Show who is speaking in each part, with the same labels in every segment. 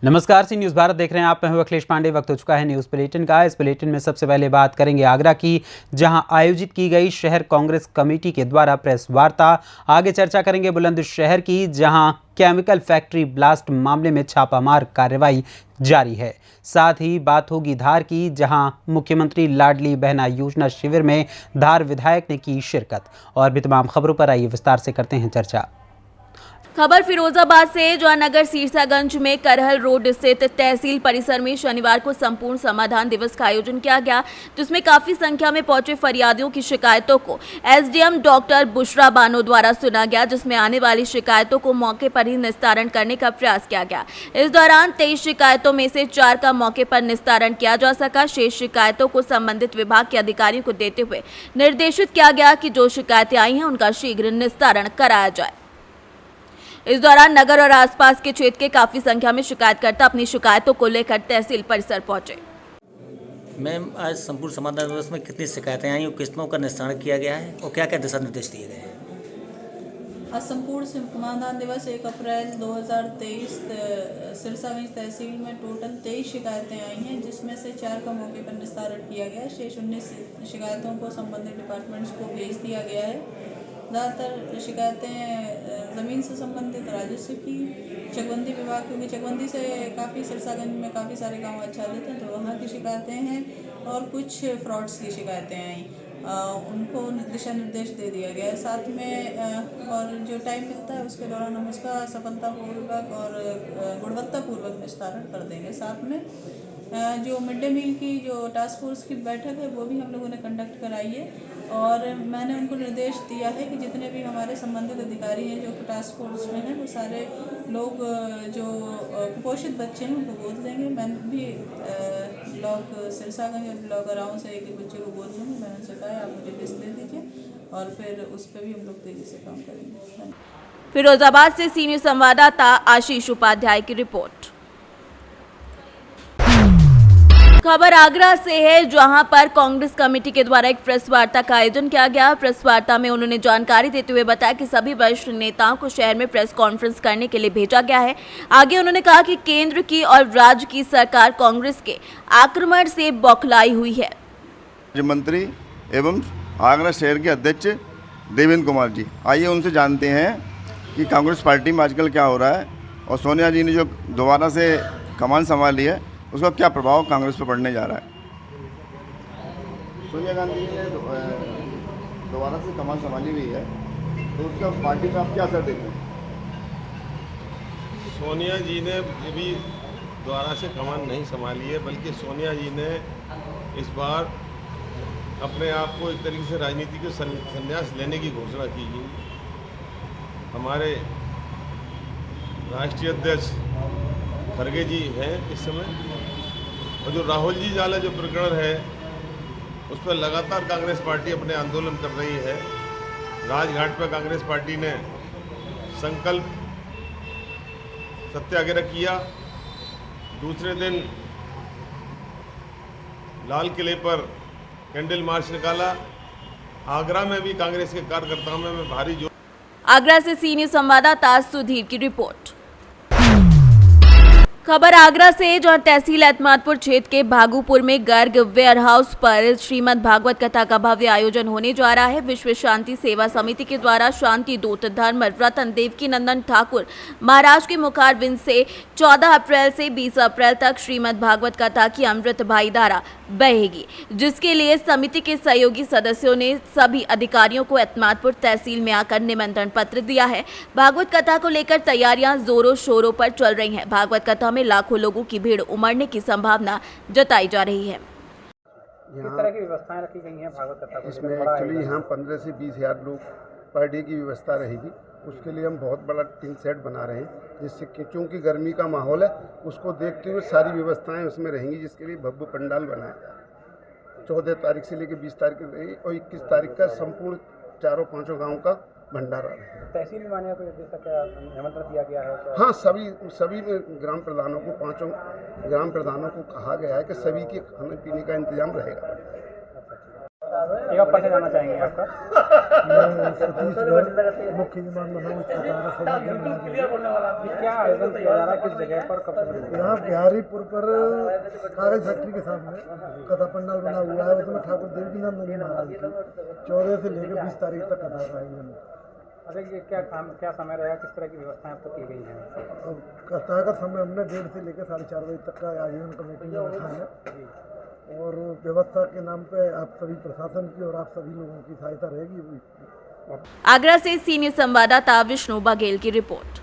Speaker 1: नमस्कार, सी न्यूज़ भारत देख रहे हैं आप। मैं हूं अखिलेश पांडे। वक्त हो चुका है न्यूज़ बुलेटिन का। इस बुलेटिन में सबसे पहले बात करेंगे आगरा की, जहां आयोजित की गई शहर कांग्रेस कमेटी के द्वारा प्रेस वार्ता। आगे चर्चा करेंगे बुलंदशहर की, जहां केमिकल फैक्ट्री ब्लास्ट मामले में छापामार कार्रवाई जारी है। साथ ही बात होगी धार की, जहां मुख्यमंत्री लाडली बहना योजना शिविर में धार विधायक ने की शिरकत। और भी तमाम खबरों पर आइए विस्तार से करते हैं चर्चा।
Speaker 2: खबर फिरोजाबाद से, जहां नगर सीरसागंज में करहल रोड स्थित तहसील परिसर में शनिवार को संपूर्ण समाधान दिवस का आयोजन किया गया, जिसमें काफी संख्या में पहुंचे फरियादियों की शिकायतों को एसडीएम डॉक्टर बुशरा बानो द्वारा सुना गया, जिसमें आने वाली शिकायतों को मौके पर ही निस्तारण करने का प्रयास किया गया। इस दौरान 23 शिकायतों में से 4 का मौके पर निस्तारण किया जा सका। शेष शिकायतों को संबंधित विभाग के अधिकारियों को देते हुए निर्देशित किया गया कि जो शिकायतें आई हैं उनका शीघ्र निस्तारण कराया जाए। इस दौरान नगर और आसपास के क्षेत्र के काफी संख्या में शिकायतकर्ता अपनी शिकायतों को लेकर तहसील परिसर पहुंचे।
Speaker 3: मैम, आज संपूर्ण समाधान दिवस में कितनी शिकायतें आई और किस्तों का निस्तारण किया गया है और क्या क्या दिशा निर्देश दिए गए हैं?
Speaker 4: आज संपूर्ण समाधान दिवस 1 अप्रैल 2023 सिरसागंज तहसील में टोटल 23 शिकायतें आई हैं, जिसमें से 4 का मौके पर निस्तारण किया गया। शेष 19 शिकायतों को संबंधित डिपार्टमेंट्स को भेज दिया गया है। ज़्यादातर शिकायतें ज़मीन से संबंधित, राजस्व की, चकबंदी विभाग, क्योंकि चकबंदी से काफ़ी सिरसागंज में काफ़ी सारे गांव आच्छादित हैं, तो वहाँ की शिकायतें हैं। और कुछ फ्रॉड्स की शिकायतें आई, उनको दिशा निर्देश दे दिया गया है। साथ में और जो टाइम मिलता है उसके दौरान हम उसका सफलतापूर्वक और गुणवत्तापूर्वक निस्तारण कर देंगे। साथ में जो मिड डे मील की जो टास्क फोर्स की बैठक है वो भी हम लोगों ने कंडक्ट कराई है, और मैंने उनको निर्देश दिया है कि जितने भी हमारे संबंधित अधिकारी हैं जो टास्क फोर्स में हैं, वो सारे लोग जो कुपोषित बच्चे हैं उनको गोद लेंगे। मैंने भी ब्लॉक सिरसागंज और ब्लॉक अराउंड से एक बच्चे को गोद लूँगी। मैंने उनसे कहा आप मुझे लिस्ट दे दीजिए और फिर उस पर भी हम लोग तेज़ी से काम करेंगे।
Speaker 2: फिरोजाबाद से सीनियर संवाददाता आशीष उपाध्याय की रिपोर्ट। खबर आगरा से है, जहां पर कांग्रेस कमेटी के द्वारा एक प्रेस वार्ता का आयोजन किया गया। प्रेस वार्ता में उन्होंने जानकारी देते हुए बताया कि सभी वरिष्ठ नेताओं को शहर में प्रेस कॉन्फ्रेंस करने के लिए भेजा गया है। आगे उन्होंने कहा कि केंद्र की और राज्य की सरकार कांग्रेस के आक्रमण से बौखलाई हुई है।
Speaker 5: मंत्री एवं आगरा शहर के अध्यक्ष देवेंद्र कुमार जी, आइए उनसे जानते हैं कि कांग्रेस पार्टी में आजकल क्या हो रहा है और सोनिया जी ने जो दोबारा से कमान संभाली है उसका क्या प्रभाव कांग्रेस पर पड़ने जा रहा है। सोनिया गांधी जी ने दोबारा से कमान संभाली हुई है, तो उसका पार्टी में आप क्या असर देखते हैं?
Speaker 6: सोनिया जी ने भी दोबारा से कमान नहीं संभाली है, बल्कि सोनिया जी ने इस बार अपने आप को एक तरीके से राजनीति के संन्यास लेने की घोषणा की है। हमारे राष्ट्रीय अध्यक्ष खड़गे जी हैं इस समय, और जो राहुल जी वाला जो प्रकरण है उस पर लगातार कांग्रेस पार्टी अपने आंदोलन कर रही है। राजघाट पर कांग्रेस पार्टी ने संकल्प सत्याग्रह किया, दूसरे दिन लाल किले पर कैंडल मार्च निकाला। आगरा में भी कांग्रेस के कार्यकर्ताओं में भारी जोर।
Speaker 2: आगरा से सीनियर संवाददाता सुधीर की रिपोर्ट। खबर आगरा से, जहां तहसील एतमादपुर क्षेत्र के भागुपुर में गर्ग वेयर हाउस पर श्रीमद् भागवत कथा का भव्य आयोजन होने जा रहा है। विश्व शांति सेवा समिति के द्वारा शांति दूत धर्म रतन देवकी नंदन ठाकुर महाराज के मुखारबिंद से 14 अप्रैल से 20 अप्रैल तक श्रीमद् भागवत कथा की अमृत भाईधारा बहेगी, जिसके लिए समिति के सहयोगी सदस्यों ने सभी अधिकारियों को एतमादपुर तहसील में आकर निमंत्रण पत्र दिया है। भागवत कथा को लेकर तैयारियां जोरों शोरों पर चल रही हैं। भागवत कथा में लाखों लोगों की भीड़ उमड़ने की संभावना जताई जा रही है।
Speaker 7: किस तरह की व्यवस्थाएं रखी गई हैं भागवत कथा को? इसमें एक्चुअली यहाँ 15 से 20 हज़ार लोग पर डे की व्यवस्था रहेगी। उसके लिए हम बहुत बड़ा टीन सेट बना रहे हैं, जिससे कि चूँकि गर्मी का माहौल है उसको देखते हुए सारी व्यवस्थाएं उसमें रहेंगी, जिसके लिए भव्य पंडाल बनाया 14 तारीख से लेकर 20 तारीख रहेगी और 21 तारीख का संपूर्ण चारों पांचों गाँव का भंडारा है।
Speaker 8: तहसील में मान्य जैसा क्या निमंत्रण दिया गया है?
Speaker 7: हाँ, सभी ग्राम प्रधानों को, 5 ग्राम प्रधानों को कहा गया है कि सभी के खाने पीने का इंतजाम रहेगा।
Speaker 8: एक बार परिचय जानना चाहेंगे आपका? छत्तीसगढ़ मुख्य विमान बनाऊँ क्या आयोजन किया जा रहा है, किस जगह पर, कब तक? यहाँ बिहारीपुर पर कागज फैक्ट्री के सामने कथा पंडाल बना हुआ है, उसमें ठाकुर देवकीनंद महाराज की 14 से लेकर 20 तारीख तक कथा का आयोजन। अरे ये क्या समय रहेगा, किस तरह की व्यवस्थाएं अब तक की गई हैं?
Speaker 7: अब कथा का समय हमने 1:30 से लेकर 4:30 बजे तक का आयोजन कमेटी में रखा है और व्यवस्था के नाम पे आप सभी प्रशासन की और आप सभी लोगों की सहायता रहेगी।
Speaker 2: आगरा से सीनियर संवाददाता विष्णु बघेल की रिपोर्ट।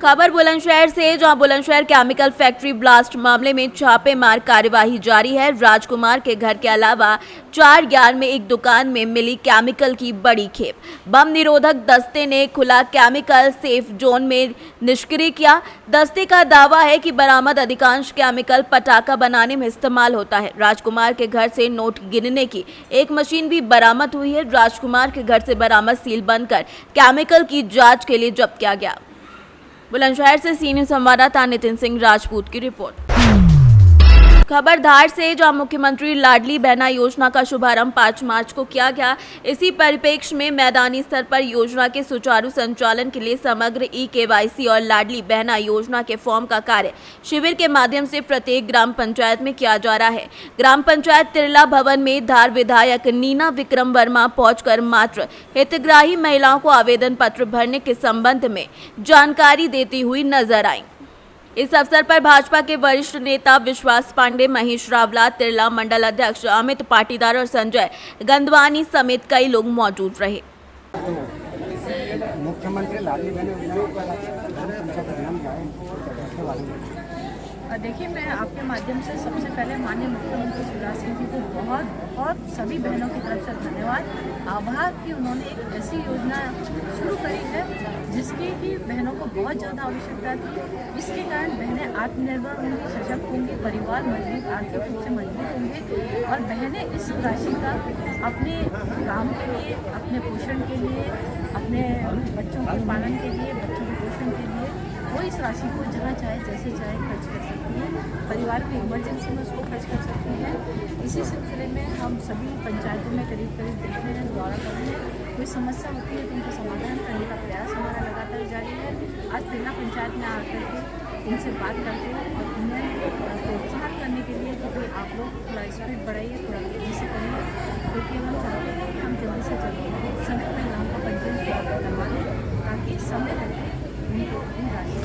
Speaker 2: खबर बुलंदशहर से, जहां बुलंदशहर केमिकल फैक्ट्री ब्लास्ट मामले में छापेमार कार्यवाही जारी है। राजकुमार के घर के अलावा 4/11 में एक दुकान में मिली केमिकल की बड़ी खेप। बम निरोधक दस्ते ने खुला केमिकल सेफ जोन में निष्क्रिय किया। दस्ते का दावा है कि बरामद अधिकांश केमिकल पटाखा बनाने में इस्तेमाल होता है। राजकुमार के घर से नोट गिनने की एक मशीन भी बरामद हुई है। राजकुमार के घर से बरामद सील बनकर केमिकल की जांच के लिए जब्त किया गया। बुलंदशहर से सीनियर संवाददाता नितिन सिंह राजपूत की रिपोर्ट। खबर धार से, जहां मुख्यमंत्री लाडली बहना योजना का शुभारंभ 5 मार्च को किया गया। इसी परिप्रेक्ष्य में मैदानी स्तर पर योजना के सुचारू संचालन के लिए समग्र KYC और लाडली बहना योजना के फॉर्म का कार्य शिविर के माध्यम से प्रत्येक ग्राम पंचायत में किया जा रहा है। ग्राम पंचायत तिरला भवन में धार विधायक नीना विक्रम वर्मा पहुंचकर मात्र हितग्राही महिलाओं को आवेदन पत्र भरने के संबंध में जानकारी देती हुई नजर आई। इस अवसर पर भाजपा के वरिष्ठ नेता विश्वास पांडे, महेश रावला, तिरला मंडल अध्यक्ष अमित पाटीदार और संजय गंदवानी समेत कई लोग मौजूद रहे।
Speaker 8: मुख्यमंत्री लाडली बहना
Speaker 9: देखिए, मैं आपके माध्यम से सबसे पहले माननीय मुख्यमंत्री शिवराज सिंह जी को बहुत सभी बहनों की तरफ से धन्यवाद, आभार कि उन्होंने एक ऐसी योजना शुरू करी है जिसकी कि बहनों को बहुत ज़्यादा आवश्यकता थी। इसके कारण बहनें आत्मनिर्भर होंगी, सशक्त होंगी, परिवार मजबूत, आर्थिक रूप से मजबूत होंगे और बहनें इस राशि का अपने काम के लिए, अपने पोषण के लिए, अपने बच्चों के पालन के लिए, बच्चों के पोषण के लिए वो इस राशि को जहाँ चाहे जैसे चाहे खर्च कर सकती हैं। परिवार की इमरजेंसी में उसको खर्च कर सकती हैं। इसी सिलसिले में हम सभी पंचायतों में करीब देख रहे हैं, दौरा कर रहे हैं। कोई समस्या होती है तो उनका समाधान करने का प्रयास हमारा लगातार जारी है। आज तिरला पंचायत में आकर के इनसे बात करते हैं और उन्हें प्रोत्साहन करने के लिए कि भाई आप लोग थोड़ा स्पीड बढ़ाइए, थोड़ा तेजी से करिए, क्योंकि हम चाहते हैं कि हम जल्दी से जल्दी सभी महिलाओं का पंजीयन करवा लें ताकि समय रहते उनको इन राशि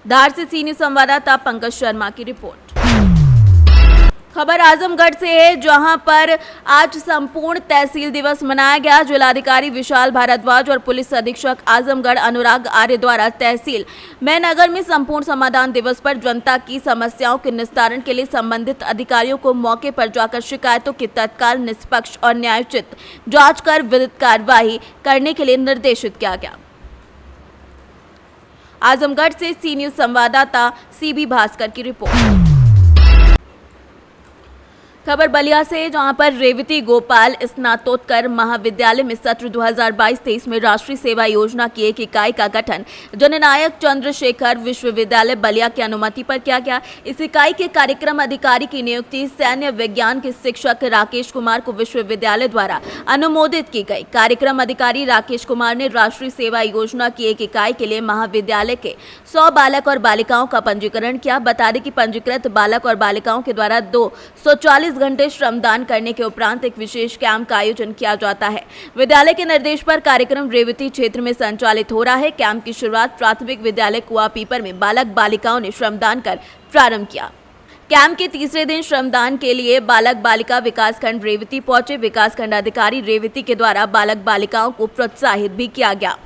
Speaker 2: धार से सीनियर संवाददाता पंकज शर्मा की रिपोर्ट। खबर आजमगढ़ से है, जहां पर आज संपूर्ण तहसील दिवस मनाया गया। जिलाधिकारी विशाल भारद्वाज और पुलिस अधीक्षक आजमगढ़ अनुराग आर्य द्वारा तहसील में नगर में संपूर्ण समाधान दिवस पर जनता की समस्याओं के निस्तारण के लिए संबंधित अधिकारियों को मौके पर जाकर शिकायतों की तत्काल, निष्पक्ष और न्यायोचित जांच कर विधिक कार्यवाही करने के लिए निर्देशित किया गया। आजमगढ़ से सीनियर संवाददाता CB भास्कर की रिपोर्ट। खबर बलिया से, जहां पर रेवती गोपाल स्नातकोत्तर महाविद्यालय में सत्र 2022-23 में राष्ट्रीय सेवा योजना की एक इकाई का गठन जननायक चंद्रशेखर विश्वविद्यालय बलिया की अनुमति पर किया गया। इस इकाई के कार्यक्रम अधिकारी की नियुक्ति सैन्य विज्ञान के शिक्षक राकेश कुमार को विश्वविद्यालय द्वारा अनुमोदित की गई। कार्यक्रम अधिकारी राकेश कुमार ने राष्ट्रीय सेवा योजना की एक इकाई के लिए महाविद्यालय के 100 बालक और बालिकाओं का पंजीकरण किया। बता दें कि पंजीकृत बालक और बालिकाओं के द्वारा 240 घंटे श्रमदान करने के उपरांत एक विशेष कैंप का आयोजन किया जाता है। विद्यालय के निर्देश पर कार्यक्रम रेवती क्षेत्र में संचालित हो रहा है। कैंप की शुरुआत प्राथमिक विद्यालय कुआ पीपर में बालक बालिकाओं ने श्रमदान कर प्रारंभ किया। कैंप के तीसरे दिन श्रमदान के लिए बालक बालिका विकासखंड रेवती पहुंचे। विकासखंड अधिकारी रेवती के द्वारा बालक बालिकाओं को प्रोत्साहित भी किया गया।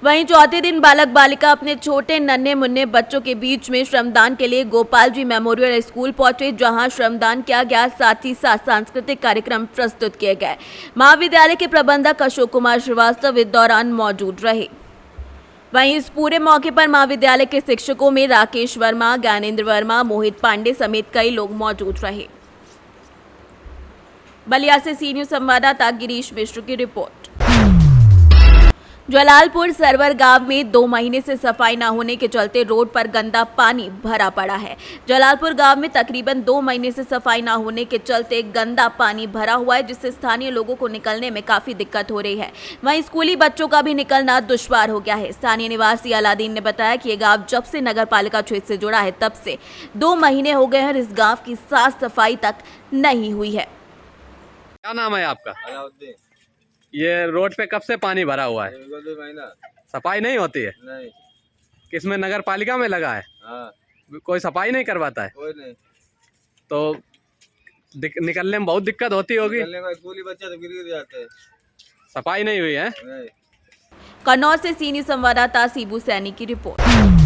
Speaker 2: वहीं चौथे दिन बालक बालिका अपने छोटे नन्हे मुन्ने बच्चों के बीच में श्रमदान के लिए गोपाल जी मेमोरियल स्कूल पहुंचे, जहां श्रमदान किया गया। साथ ही साथ सांस्कृतिक कार्यक्रम प्रस्तुत किए गए। महाविद्यालय के प्रबंधक अशोक कुमार श्रीवास्तव इस दौरान मौजूद रहे। वहीं इस पूरे मौके पर महाविद्यालय के शिक्षकों में राकेश वर्मा, ज्ञानेंद्र वर्मा, मोहित पांडे समेत कई लोग मौजूद रहे। बलिया से सीनियर संवाददाता गिरीश मिश्र की रिपोर्ट। जलालपुर सरवर गांव में 2 महीने से सफाई न होने के चलते रोड पर गंदा पानी भरा पड़ा है। जलालपुर गांव में तकरीबन 2 महीने से सफाई न होने के चलते गंदा पानी भरा हुआ है, जिससे स्थानीय लोगों को निकलने में काफी दिक्कत हो रही है। वहीं स्कूली बच्चों का भी निकलना दुश्वार हो गया है। स्थानीय निवासी अलादीन ने बताया कि ये गाँव जब से नगर पालिका क्षेत्र से जुड़ा है तब से 2 महीने हो गए हैं और इस गाँव की साफ सफाई तक नहीं हुई है।
Speaker 10: क्या नाम है आपका? ये रोड पे कब से पानी भरा हुआ है?
Speaker 11: 2 महीना।
Speaker 10: सफाई नहीं होती है?
Speaker 11: नहीं।
Speaker 10: किसमें, नगर पालिका में लगा है?
Speaker 11: हाँ।
Speaker 10: कोई सफाई नहीं करवाता है?
Speaker 11: कोई नहीं।
Speaker 10: तो निकलने में बहुत दिक्कत होती होगी।
Speaker 11: स्कूली बच्चे तो गिर जाते हैं।
Speaker 10: सफाई नहीं हुई है?
Speaker 11: नहीं।
Speaker 2: कन्नौज से सीनियर संवाददाता सीबू सैनी की रिपोर्ट।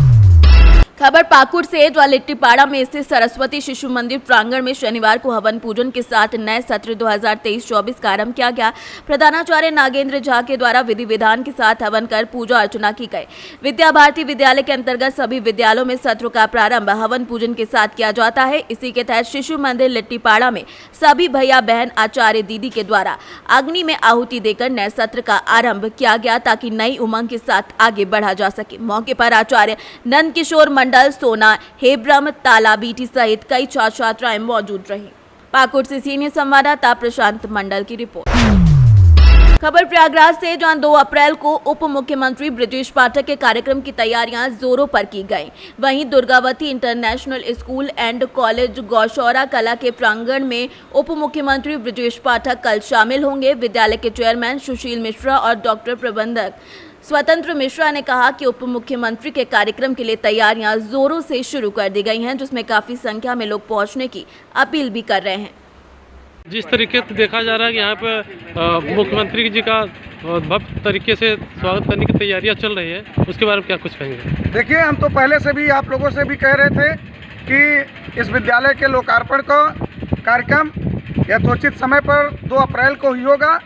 Speaker 2: खबर पाकुड़ से, जहां लिट्टीपाड़ा में स्थित सरस्वती शिशु मंदिर प्रांगण में शनिवार को हवन पूजन के साथ नए सत्र 2023-24 का आरंभ किया गया। प्रधानाचार्य नागेंद्र झा के द्वारा विधि विधान के साथ हवन कर पूजा अर्चना की गई। विद्या भारती विद्यालय के अंतर्गत सभी विद्यालयों में सत्र का प्रारंभ हवन पूजन के साथ किया जाता है। इसी के तहत शिशु मंदिर लिट्टीपाड़ा में सभी भैया बहन, आचार्य दीदी के द्वारा अग्नि में आहुति देकर नए सत्र का आरंभ किया गया, ताकि नई उमंग के साथ आगे बढ़ा जा सके। मौके पर आचार्य नंद किशोर मंडल, सोना, हेब्रम, ताला बीटी सहित कई छात्र छात्राएं मौजूद रही। पाकुड़ से सीनियर संवाददाता प्रशांत मंडल की रिपोर्ट। खबर प्रयागराज से, जहां 2 अप्रैल को उप मुख्यमंत्री ब्रजेश पाठक के कार्यक्रम की तैयारियां जोरों पर की गई। वहीं Durgavati international school and college Gaushaura Kala के प्रांगण में उप मुख्यमंत्री ब्रजेश पाठक कल शामिल होंगे। विद्यालय के चेयरमैन सुशील मिश्रा और डॉक्टर प्रबंधक स्वतंत्र मिश्रा ने कहा कि उप मुख्यमंत्री के कार्यक्रम के लिए तैयारियां जोरों से शुरू कर दी गई हैं, जिसमें काफी संख्या में लोग पहुंचने की अपील भी कर रहे हैं।
Speaker 12: जिस तरीके से देखा जा रहा है कि यहाँ पे मुख्यमंत्री जी का भव्य तरीके से स्वागत करने की तैयारियां चल रही है, उसके बारे में क्या कुछ कहेंगे?
Speaker 7: देखिए, हम तो पहले से भी आप लोगों से भी कह रहे थे कि इस विद्यालय के लोकार्पण का कार्यक्रम यथोचित समय पर 2 अप्रैल को ही होगा,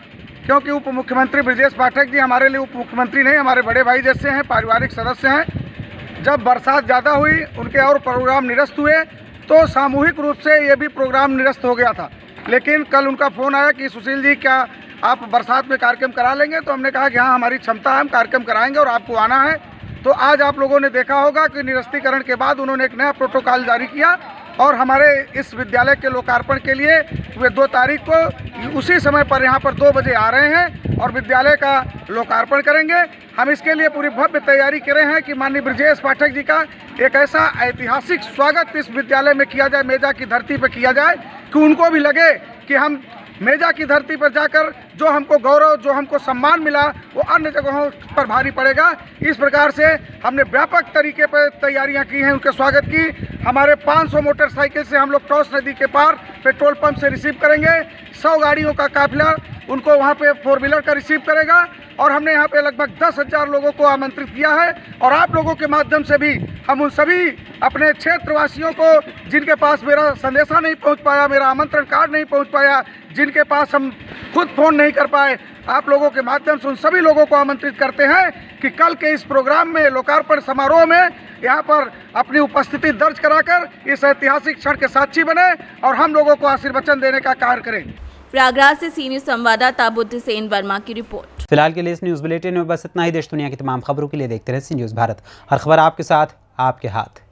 Speaker 7: क्योंकि उप मुख्यमंत्री ब्रजेश पाठक जी हमारे लिए उप मुख्यमंत्री नहीं, हमारे बड़े भाई जैसे हैं, पारिवारिक सदस्य हैं। जब बरसात ज़्यादा हुई, उनके और प्रोग्राम निरस्त हुए, तो सामूहिक रूप से ये भी प्रोग्राम निरस्त हो गया था। लेकिन कल उनका फ़ोन आया कि सुशील जी, क्या आप बरसात में कार्यक्रम करा लेंगे? तो हमने कहा कि हाँ, हमारी क्षमता है, हम कार्यक्रम कराएंगे और आपको आना है। तो आज आप लोगों ने देखा होगा कि निरस्तीकरण के बाद उन्होंने एक नया प्रोटोकॉल जारी किया और हमारे इस विद्यालय के लोकार्पण के लिए वे 2 तारीख को उसी समय पर यहाँ पर 2 बजे आ रहे हैं और विद्यालय का लोकार्पण करेंगे। हम इसके लिए पूरी भव्य तैयारी कर रहे हैं कि माननीय ब्रजेश पाठक जी का एक ऐसा ऐतिहासिक स्वागत इस विद्यालय में किया जाए, मेजा की धरती पर किया जाए, कि उनको भी लगे कि हम मेजा की धरती पर जाकर जो हमको गौरव, जो हमको सम्मान मिला, वो अन्य जगहों पर भारी पड़ेगा। इस प्रकार से हमने व्यापक तरीके पर तैयारियां की हैं उनके स्वागत की। हमारे 500 मोटरसाइकिल से हम लोग टॉस नदी के पार पेट्रोल पंप से रिसीव करेंगे। 100 गाड़ियों का काफिला उनको वहाँ पे 4 व्हीलर का रिसीव करेगा और हमने यहाँ पे लगभग 10,000 लोगों को आमंत्रित किया है। और आप लोगों के माध्यम से भी हम उन सभी अपने क्षेत्रवासियों को, जिनके पास मेरा संदेशा नहीं पहुँच पाया, मेरा आमंत्रण कार्ड नहीं पहुँच पाया, जिनके पास हम खुद फ़ोन नहीं कर पाए, आप लोगों के माध्यम से उन सभी लोगों को आमंत्रित करते हैं कि कल के इस प्रोग्राम में, लोकार्पण समारोह में, यहाँ पर अपनी उपस्थिति दर्ज कराकर इस ऐतिहासिक क्षण के साक्षी बने और हम लोगों को आशीर्वचन देने का कार्य करें।
Speaker 2: प्रयागराज से सीनियर संवाददाता बुद्ध सेन वर्मा की रिपोर्ट।
Speaker 1: फिलहाल के लिए इस न्यूज़ बुलेटिन में बस इतना ही। देश दुनिया की तमाम खबरों के लिए देखते रहे सी न्यूज़ भारत। हर खबर आपके साथ, आपके हाथ।